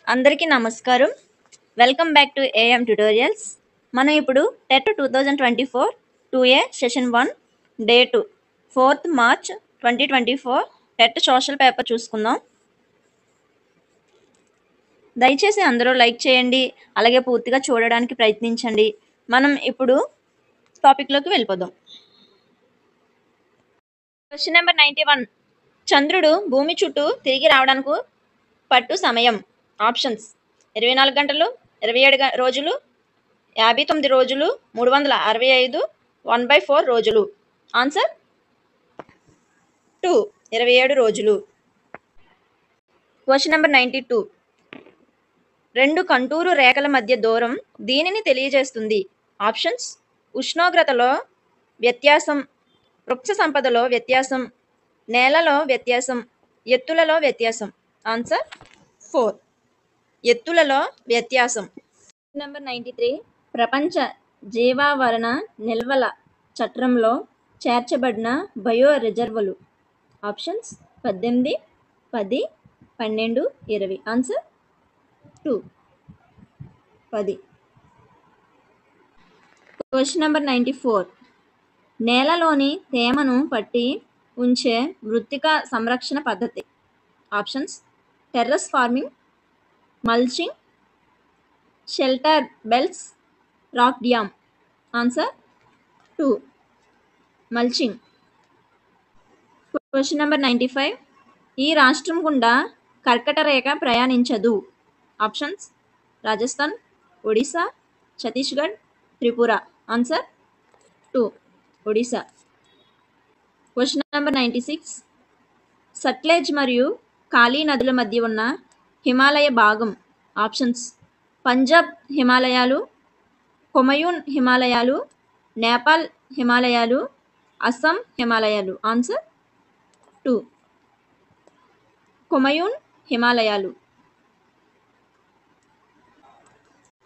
అందరికీ నమస్కారం. Welcome back to AM tutorials. మనం ఇప్పుడు TET 2024 2A session 1 day 2 4th March 2024 TET social paper చూసుకుందాం. దయచేసి అందరూ లైక్ చేయండి, అలాగే పూర్తిగా చూడడానికి ప్రయత్నించండి. మనం ఇప్పుడు టాపిక్లోకి వెళ్ళిపోదాం. Question number 91. చంద్రుడు భూమి చుట్టూ తిరిగి రావడానికి పట్టు సమయం. ఆప్షన్స్ 24 గంటలు, 27 రోజులు, 59 రోజులు, 365, 1/4 రోజులు. ఆన్సర్ 2, 27 రోజులు. Question number 92. రెండు కంటూరు రేఖల మధ్య దూరం దీనిని తెలియజేస్తుంది. ఆప్షన్స్ ఉష్ణోగ్రతలో వ్యత్యాసం, వృక్ష సంపదలో వ్యత్యాసం, నేలలో వ్యత్యాసం, ఎత్తులలో వ్యత్యాసం. ఆన్సర్ 4, ఎత్తులలో వ్యత్యాసం. నెంబర్ 93. ప్రపంచ జీవావరణ నిల్వల చట్రంలో చేర్చబడిన బయో రిజర్వులు. ఆప్షన్స్ 18, 10, 12, 20. ఆన్సర్ 2, 10. Question number 94. నేలలోని తేమను పట్టి ఉంచే మృత్తికా సంరక్షణ పద్ధతి. Options terrace farming, mulching, shelter belts, rock dam. Answer 2, mulching. Question number 95. ఈ రాష్ట్రం గుండా కర్కట రేఖ ప్రయాణించదు. Options Rajasthan, Odisha, Chhattisgarh, Tripura. Answer 2, Odisha. Question number 96. Sutlej మరియు కాళీ నదుల మధ్య ఉన్న హిమాలయ భాగం. ఆప్షన్స్ పంజాబ్ హిమాలయాలు, కుమయూన్ హిమాలయాలు, నేపాల్ హిమాలయాలు, అస్సాం హిమాలయాలు. ఆన్సర్ 2, కుమయూన్ హిమాలయాలు.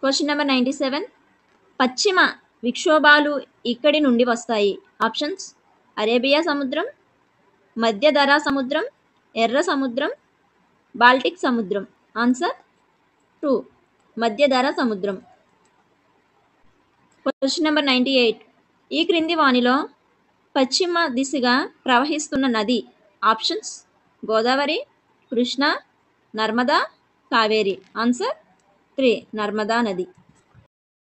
Question number 97. పశ్చిమ విక్షోభాలు ఇక్కడి నుండి వస్తాయి. ఆప్షన్స్ అరేబియా సముద్రం, మధ్యధరా సముద్రం, ఎర్ర సముద్రం, బాల్టిక్ సముద్రం. ఆన్సర్ 2, మధ్యధరా సముద్రం. Question number 98. ఈ క్రింది వానిలో పశ్చిమ దిశగా ప్రవహిస్తున్న నది. ఆప్షన్స్ గోదావరి, కృష్ణ, నర్మదా, కావేరి. ఆన్సర్ 3, నర్మదా నది.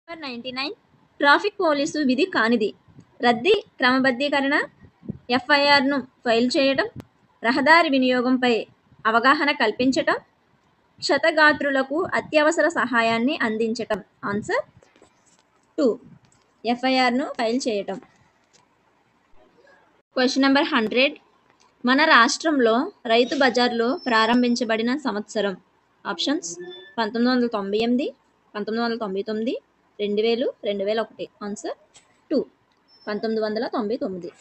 నెంబర్ 99. ట్రాఫిక్ పోలీసు విధి కానిది. రద్దీ క్రమబద్ధీకరణ, ఎఫ్ఐఆర్ను ఫైల్ చేయడం, రహదారి వినియోగంపై అవగాహన కల్పించటం, క్షతగాత్రులకు అత్యవసర సహాయాన్ని అందించటం. ఆన్సర్ 2, ఎఫ్ఐఆర్ను ఫైల్ చేయటం. Question number 100. మన రాష్ట్రంలో రైతు బజార్లు ప్రారంభించబడిన సంవత్సరం. ఆప్షన్స్ 1998, 1999, 2000, 2001. ఆన్సర్ 2, 1999.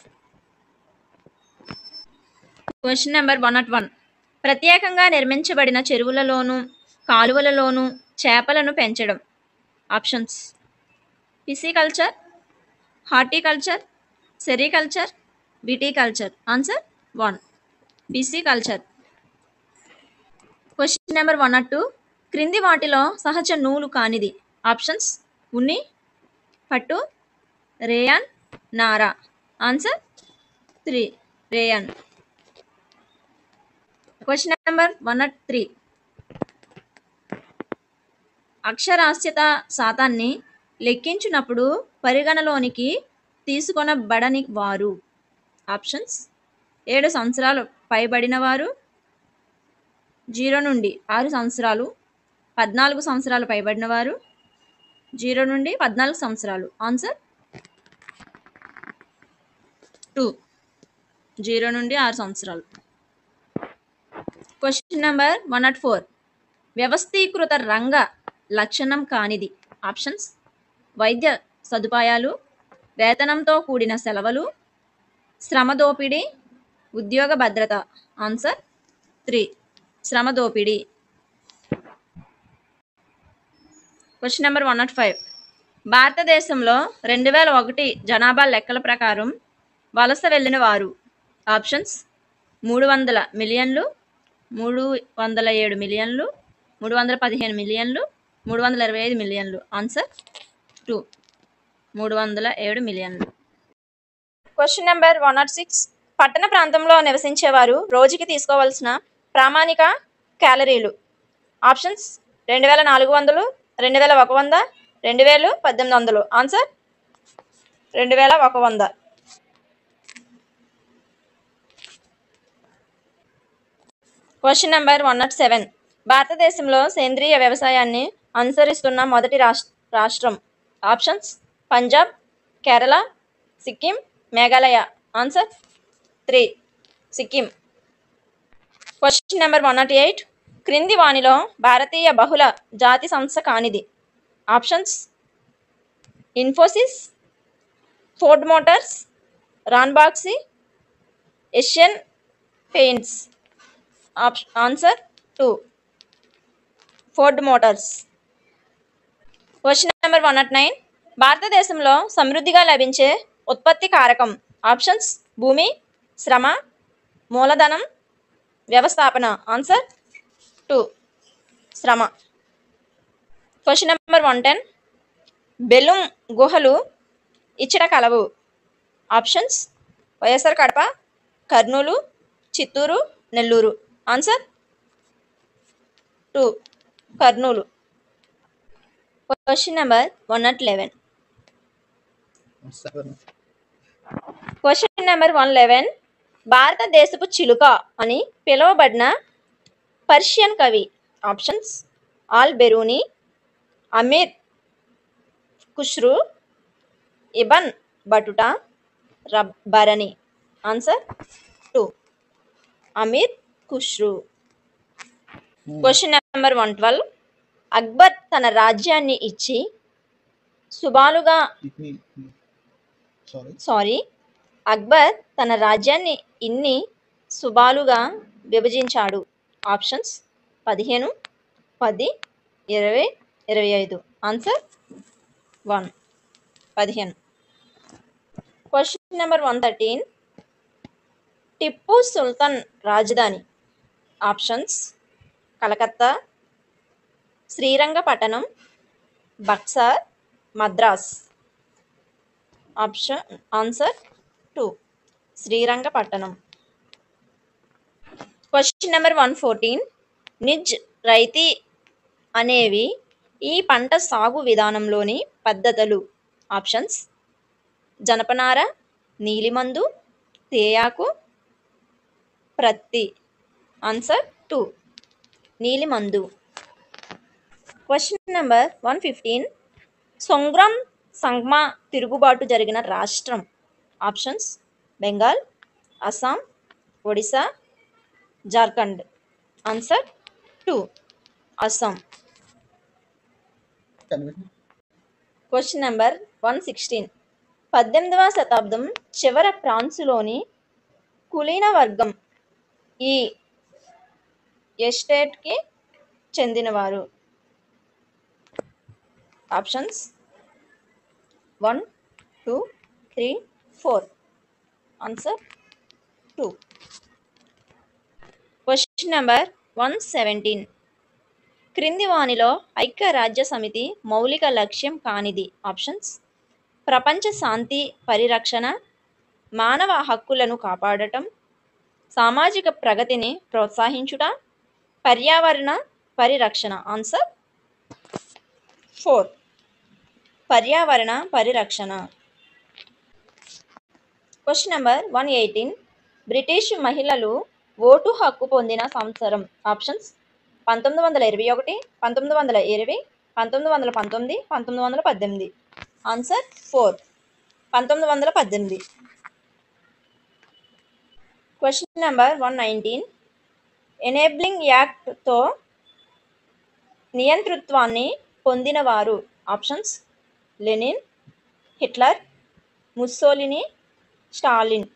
Question number 101. ప్రత్యేకంగా నిర్మించబడిన చెరువులలోను కాలువలలోను చేపలను పెంచడం. Options pisciculture, horticulture, sericulture, viticulture. Answer 1, pisciculture. Question number 102. క్రింది వాటిలో సహజ నూలు కానిది. ఆప్షన్స్ ఉన్ని, పట్టు, rayon, Nara. Answer 3, rayon. Question number 103. అక్షరాస్యత శాతాన్ని లెక్కించినప్పుడు పరిగణలోనికి తీసుకొనబడని వారు. ఆప్షన్స్ 7 సంవత్సరాలు పైబడిన వారు, 0 నుండి 6 సంవత్సరాలు, 14 సంవత్సరాలు పైబడిన వారు, 0 నుండి 14 సంవత్సరాలు. ఆన్సర్ 2, 0 నుండి 6 సంవత్సరాలు. Question number 104. వ్యవస్థీకృత రంగ లక్షణం కానిది. ఆప్షన్స్ వైద్య సదుపాయాలు, వేతనంతో కూడిన సెలవులు, శ్రమ దోపిడీ, ఉద్యోగ భద్రత. ఆన్సర్ 3, శ్రమ దోపిడీ. Question number 105. భారతదేశంలో 2001 జనాభా లెక్కల ప్రకారం వలస వెళ్ళిన వారు. ఆప్షన్స్ 300 మిలియన్లు, 307 మిలియన్లు, 315 మిలియన్లు, 325 మిలియన్లు. ఆన్సర్ 2, 307 మిలియన్లు. Question number 106. పట్టణ ప్రాంతంలో నివసించేవారు రోజుకి తీసుకోవాల్సిన ప్రామాణిక క్యాలరీలు. ఆప్షన్స్ 2400, 2100, 2000, 1800. ఆన్సర్ 2100. Question number 107. భారతదేశంలో సేంద్రియ వ్యవసాయాన్ని అనుసరిస్తున్న మొదటి రాష్ట్రం. Options Punjab, Kerala, Sikkim, Meghalaya. Answer 3, Sikkim. Question number 108. క్రింది వానిలో భారతీయ బహుళ జాతి సంస్థ కానిది. Options Infosys, Ford Motors, Ranbaxy, Asian paints. Answer 2, Ford Motors. Question number 109. భారతదేశంలో సమృద్ధిగా లభించే ఉత్పత్తి కారకం. ఆప్షన్స్ భూమి, శ్రమ, మూలధనం, వ్యవస్థాపన. ఆన్సర్ 2, శ్రమ. Question number 110. బెలూమ్ గుహలు ఇచ్చట కలవు. Options YSR Kadapa, Kurnool, Chittoor, Nellore. Answer 2, Kurnool. Question number 111. Question number 111. భారతదేశపు చిలుక అని పిలువబడిన పర్షియన్ కవి. Options Al Biruni, Amir Khusrau, Ibn Battuta, రబ్బరని. Answer 2, Amir Khusrau. Question number 112. Akbar తన రాజ్యాన్ని ఇచ్చి సుబాలుగా అక్బర్ తన రాజ్యాన్ని ఇన్ని సుబాలుగా విభజించాడు. Options 15, 10, 20, 25. Answer 1, 15. Question number 113. Tipu Sultan రాజధాని. Options Calcutta, Srirangapatnam, Buxar, Madras. Answer 2, Srirangapatnam. Question number 114. నిజ్, రైతీ అనేవి ఈ పంట సాగు విధానంలోని పద్ధతులు. ఆప్షన్స్ జనపనార, నీలిమందు, తేయాకు, ప్రత్తి. ఆన్సర్ 2, నీలిమందు. Question number 115. సొంగ్రామ్ సంగ్మా తిరుగుబాటు జరిగిన రాష్ట్రం. Options Bengal, Assam, Odisha, Jharkhand. Answer 2, Assam. Question number 116. 18వ శతాబ్దం చివర ఫ్రాన్సులోని కులీన వర్గం ఈ ఎస్టేట్కి చెందినవారు. ఆప్షన్స్ 1, 2, 3, 4. ఆన్సర్ 2. Question number 117. క్రింది వానిలో ఐక్యరాజ్య సమితి మౌలిక లక్ష్యం కానిది. ఆప్షన్స్ ప్రపంచ శాంతి పరిరక్షణ, మానవ హక్కులను కాపాడటం, సామాజిక ప్రగతిని ప్రోత్సహించుట, పర్యావరణ పరిరక్షణ. ఆన్సర్ 4, పర్యావరణ పరిరక్షణ. Question number 118. బ్రిటిష్ మహిళలు ఓటు హక్కు పొందిన సంవత్సరం. Options 1921, 1920, 1919, 1918. Answer 4, 1918. Question number 119. Enabling యాక్ట్తో నియంతృత్వాన్ని పొందినవారు. Options Lenin, Hitler, Mussolini, Stalin.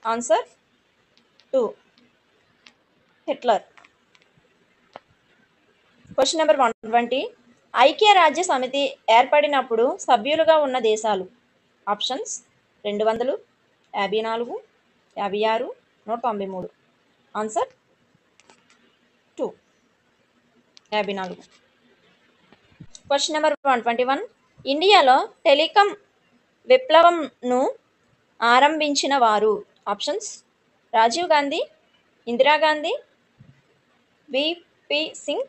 Answer 2, Hitler. Question number 120. ఐక్యరాజ్య సమితి ఏర్పడినప్పుడు సభ్యులుగా ఉన్న దేశాలు. ఆప్షన్స్ 200, 54, 56, 193. ఆన్సర్ 2, 54. Question number 121. ఇండియాలో టెలికాం విప్లవంను ఆరంభించిన వారు. Options: Rajiv Gandhi, Indira Gandhi, VP Singh,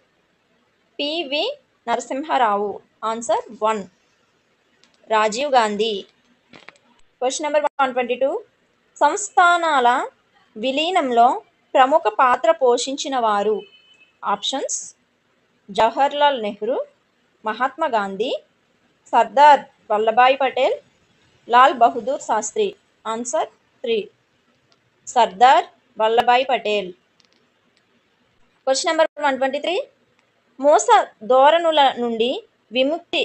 PV Narasimha Rao. Answer 1, Rajiv Gandhi. Question number 122. సంస్థానాల విలీనంలో ప్రముఖ పాత్ర పోషించిన వారు. Options: Jawaharlal Nehru, Mahatma Gandhi, Sardar Vallabhbhai Patel, Lal Bahadur Shastri. Answer 3, Sardar Vallabhbhai Patel. Question number 123. మోస ధోరణుల నుండి విముక్తి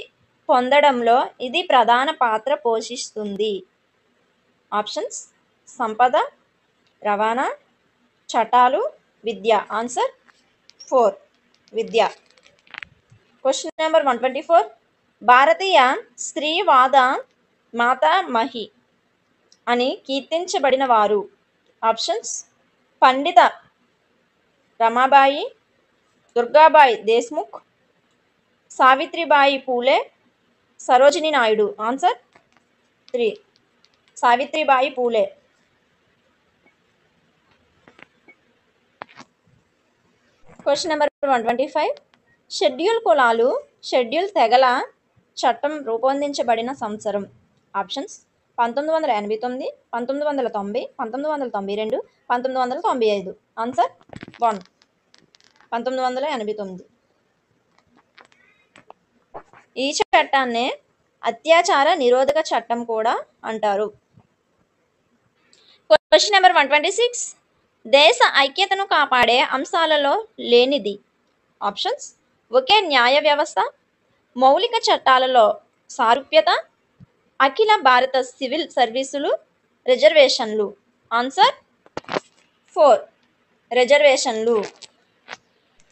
పొందడంలో ఇది ప్రధాన పాత్ర పోషిస్తుంది. ఆప్షన్స్: సంపద, రవాణా, చట్టాలు, విద్య. ఆన్సర్ 4, విద్య. Question number 124. భారతీయ స్త్రీవాద మాతామహి అని కీర్తించబడిన వారు. Options: Pandita Ramabai, Durgabai Deshmukh, Savitribai Phule, Sarojini Naidu. Answer 3, Savitribai Phule. Question number 125. Schedule కులాలు, షెడ్యూల్ తెగల చట్టం రూపొందించబడిన సంవత్సరం. ఆప్షన్స్: 1989, 1990, 1992, 1995. ఆన్సర్ 1, 1989. ఈ చట్టాన్నే అత్యాచార నిరోధక చట్టం కూడా అంటారు. Question number 126. దేశ ఐక్యతను కాపాడే అంశాలలో లేనిది. ఆప్షన్స్: ఒకే న్యాయ వ్యవస్థ, మౌలిక చట్టాలలో సారూప్యత, అఖిల భారత సివిల్ సర్వీసులు, రిజర్వేషన్లు. ఆన్సర్ 4, రిజర్వేషన్లు.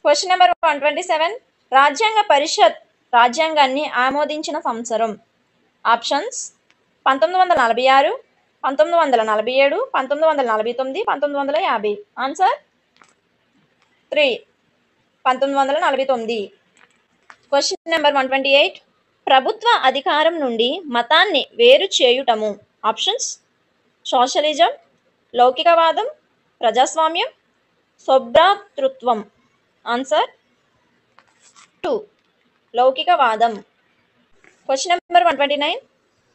Question number 127. రాజ్యాంగ పరిషత్ రాజ్యాంగాన్ని ఆమోదించిన సంవత్సరం. ఆప్షన్స్: 1946, 1947, 1949, 1950. ఆన్సర్ 3, 1949. Question number 128. ప్రభుత్వ అధికారం నుండి మతాన్ని వేరు చేయుటము. ఆప్షన్స్: సోషలిజం, లౌకికవాదం, ప్రజాస్వామ్యం, సౌభ్రాతృత్వం. ఆన్సర్ 2, లౌకికవాదం. Question number 129.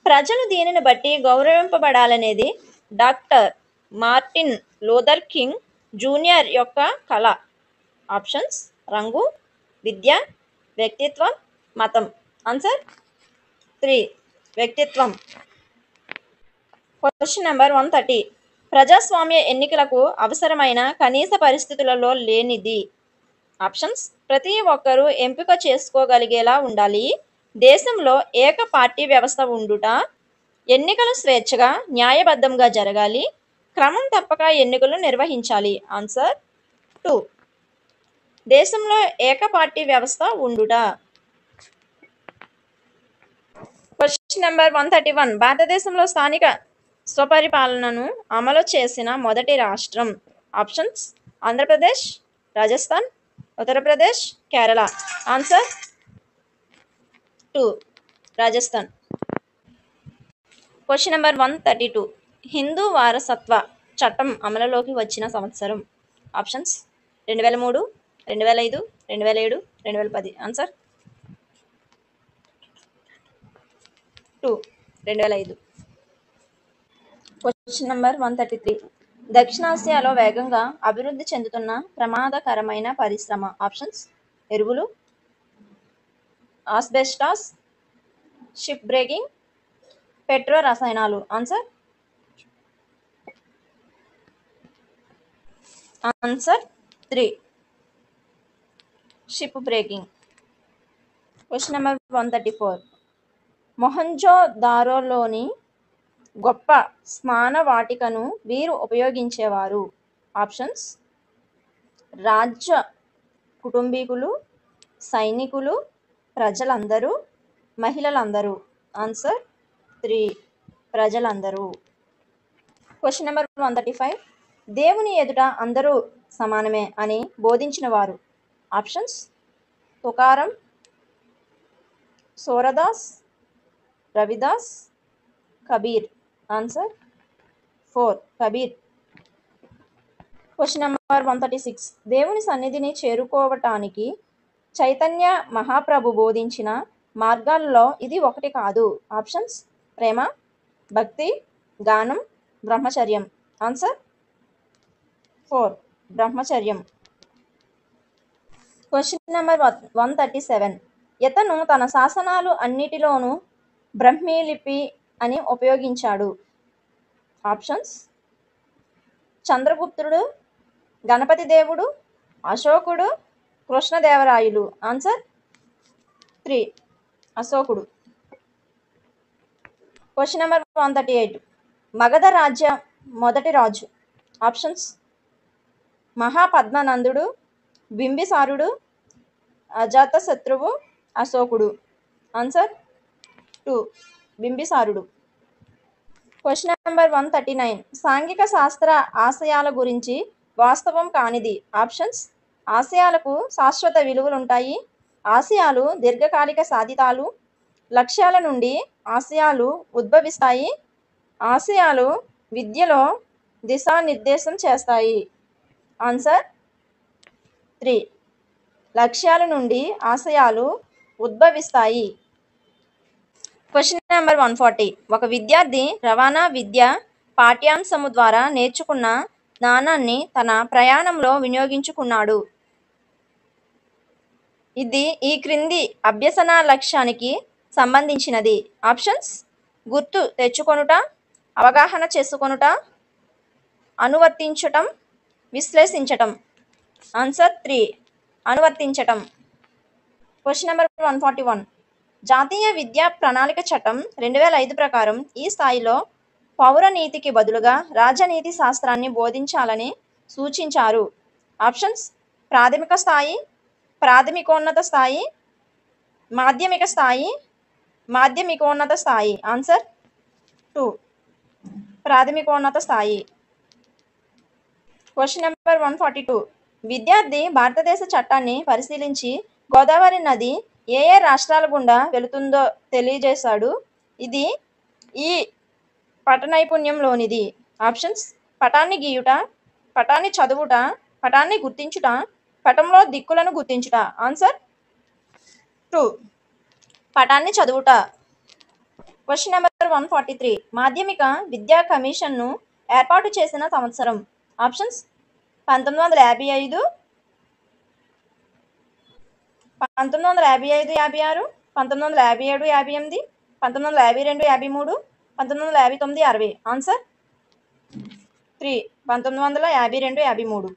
ప్రజలు దీనిని బట్టి గౌరవింపబడాలనేది doctor Martin Luther King junior యొక్క కళ. ఆప్షన్స్: రంగు, విద్య, వ్యక్తిత్వం, మతం. ఆన్సర్ 3, వ్యక్తిత్వం. Question number 130. ప్రజాస్వామ్య ఎన్నికలకు అవసరమైన కనీస పరిస్థితులలో లేనిది. ఆప్షన్స్: ప్రతి ఒక్కరూ ఎంపిక చేసుకోగలిగేలా ఉండాలి, దేశంలో ఏక పార్టీ వ్యవస్థ ఉండుట, ఎన్నికలు స్వేచ్ఛగా న్యాయబద్ధంగా జరగాలి, క్రమం తప్పక ఎన్నికలు నిర్వహించాలి. ఆన్సర్ 2, దేశంలో ఏక పార్టీ వ్యవస్థ ఉండుట. Question number 131. భారతదేశంలో స్థానిక స్వపరిపాలనను అమలు చేసిన మొదటి రాష్ట్రం. Options: Andhra Pradesh, Rajasthan, Uttar Pradesh, Kerala. Answer 2, Rajasthan. Question number 132. Hindu వారసత్వ చట్టం అమలులోకి వచ్చిన సంవత్సరం. ఆప్షన్స్: 2003, 2005, 2007, 2010. ఆన్సర్ 2, 2005. Question number 133. దక్షిణాసియాలో వేగంగా అభివృద్ధి చెందుతున్న ప్రమాదకరమైన పరిశ్రమ. ఆప్షన్స్: ఎరువులు, ఆస్బెస్టాస్, షిప్ బ్రేకింగ్, పెట్రో రసాయనాలు. Answer 3, ship breaking. Question number 134. మొహంజోదారోలోని గొప్ప స్నాన వాటికను వీరు ఉపయోగించేవారు. ఆప్షన్స్: రాజ్య కుటుంబీకులు, సైనికులు, ప్రజలందరూ, మహిళలందరూ. ఆన్సర్ 3, ప్రజలందరూ. Question number 135. దేవుని ఎదుట అందరూ సమానమే అని బోధించిన వారు. Options: Tukaram, Surdas, Ravidas, Kabir. Answer 4 Kabir. Question number 136. దేవుని సన్నిధిని చేరుకోవటానికి చైతన్య మహాప్రభు బోధించిన మార్గాల్లో ఇది ఒకటి కాదు. ఆప్షన్స్: ప్రేమ, భక్తి, గానం, బ్రహ్మచర్యం. ఆన్సర్ 4 బ్రహ్మచర్యం. Question number 137. ఇతను తన శాసనాలు అన్నిటిలోనూ బ్రహ్మీ లిపి అని ఉపయోగించాడు. ఆప్షన్స్: చంద్రగుప్తుడు, గణపతి దేవుడు, అశోకుడు, కృష్ణదేవరాయలు. ఆన్సర్ 3 అశోకుడు. Question number 138. మగధ రాజ్య మొదటి రాజు. ఆప్షన్స్: మహాపద్మనందుడు, బింబిసారుడు, అజాతశత్రువు, అశోకుడు. ఆన్సర్ 2 బింబిసారుడు. Question number 139. సాంఘిక శాస్త్ర ఆశయాల గురించి వాస్తవం కానిది. ఆప్షన్స్: ఆశయాలకు శాశ్వత విలువలుంటాయి, ఆశయాలు దీర్ఘకాలిక సాధితాలు, లక్ష్యాల నుండి ఆశయాలు ఉద్భవిస్తాయి, ఆశయాలు విద్యలో దిశానిర్దేశం చేస్తాయి. ఆన్సర్ 3 లక్ష్యాల నుండి ఆశయాలు ఉద్భవిస్తాయి. Question number 140. ఒక విద్యార్థి రవాణా విద్య పాఠ్యాంశము ద్వారా నేర్చుకున్న జ్ఞానాన్ని తన ప్రయాణంలో వినియోగించుకున్నాడు. ఇది ఈ క్రింది అభ్యసన లక్ష్యానికి సంబంధించినది. ఆప్షన్స్: గుర్తు తెచ్చుకొనుట, అవగాహన చేసుకొనుట, అనువర్తించటం, విశ్లేషించటం. ఆన్సర్ 3 అనువర్తించటం. Question number 141. జాతీయ విద్యా ప్రణాళిక చట్టం 2005 ప్రకారం ఈ స్థాయిలో పౌర నీతికి బదులుగా రాజనీతి శాస్త్రాన్ని బోధించాలని సూచించారు. ఆప్షన్స్: ప్రాథమిక స్థాయి, ప్రాథమికోన్నత స్థాయి, మాధ్యమిక స్థాయి, మాధ్యమికోన్నత స్థాయి. ఆన్సర్ 2 ప్రాథమికోన్నత స్థాయి. Question number 142. విద్యార్థి భారతదేశ చట్టాన్ని పరిశీలించి గోదావరి నది ఏ ఏ రాష్ట్రాల గుండా వెళుతుందో తెలియజేశాడు. ఇది ఈ పట నైపుణ్యంలోనిది. ఆప్షన్స్: పటాన్ని గీయుట, పటాన్ని చదువుట, పటాన్ని గుర్తించుట, పటంలో దిక్కులను గుర్తించుట. ఆన్సర్ 2 పటాన్ని చదువుట. Question number 143. మాధ్యమిక విద్యా కమిషన్ను ఏర్పాటు చేసిన సంవత్సరం. ఆప్షన్స్: 1955, 1955-56, 1957-58, 1952-53, 1959-60. ఆన్సర్ 3 1952-53.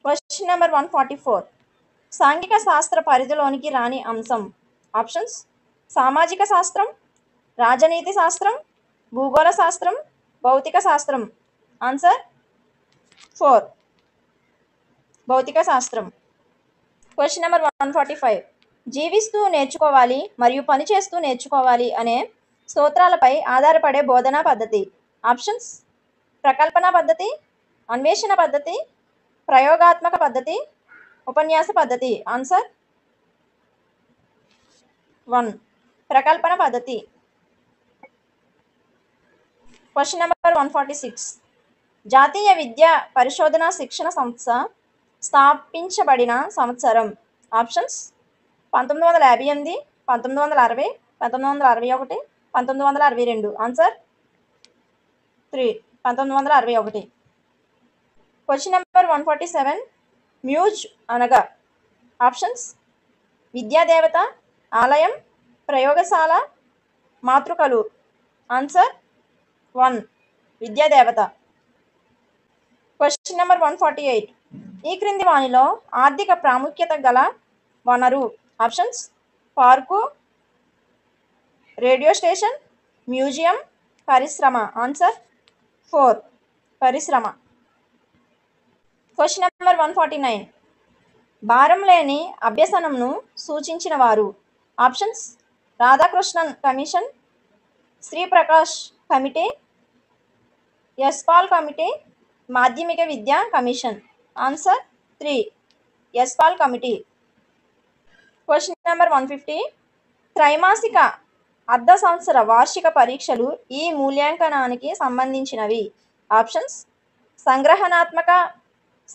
Question number 144. సాంఘిక శాస్త్ర పరిధిలోనికి రాని అంశం. ఆప్షన్స్: సామాజిక శాస్త్రం, రాజనీతి శాస్త్రం, భూగోళ శాస్త్రం, భౌతిక శాస్త్రం. ఆన్సర్ 4 భౌతిక శాస్త్రం. Question number 145. జీవిస్తూ నేర్చుకోవాలి మరియు పనిచేస్తూ నేర్చుకోవాలి అనే సూత్రాలపై ఆధారపడే బోధనా పద్ధతి. ఆప్షన్స్: ప్రకల్పన పద్ధతి, అన్వేషణ పద్ధతి, ప్రయోగాత్మక పద్ధతి, ఉపన్యాస పద్ధతి. ఆన్సర్ 1 ప్రకల్పన పద్ధతి. Question number 146. జాతీయ విద్యా పరిశోధన శిక్షణ సంస్థ స్థాపించబడిన సంవత్సరం. Options: 1958, 1960, 1961, 1962. Answer 3 1961. Question number 147. Muse అనగా. ఆప్షన్స్: విద్యాదేవత, ఆలయం, ప్రయోగశాల, మాతృకలు. ఆన్సర్ 1 విద్యాదేవత. Question number 148. ఈ క్రింది వానిలో ఆర్థిక ప్రాముఖ్యత గల వనరు. Options: park, radio station, museum, పరిశ్రమ. ఆన్సర్ 4 పరిశ్రమ. Question number 149. భారం లేని అభ్యసనంను సూచించిన వారు. Options: Radhakrishnan commission, Sriprakash committee, Yashpal committee, మాధ్యమిక విద్యా commission. Answer 3 Yashpal committee. Question number 150. త్రైమాసిక అర్ధ సంవత్సర వార్షిక పరీక్షలు ఈ మూల్యాంకనానికి సంబంధించినవి. ఆప్షన్స్: సంగ్రహణాత్మక,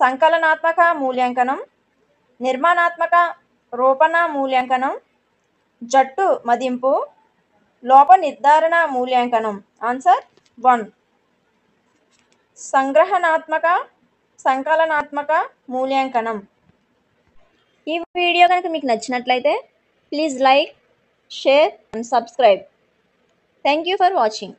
సంకలనాత్మక మూల్యాంకనం, నిర్మాణాత్మక, రూపణ మూల్యాంకనం, జట్టు మదింపు, లోప నిర్ధారణ మూల్యాంకనం. ఆన్సర్ 1. సంగ్రహణాత్మక, సంకలనాత్మక మూల్యాంకనం. ఈ వీడియో కనుక మీకు నచ్చినట్లయితే please like, share and subscribe. Thank you for watching.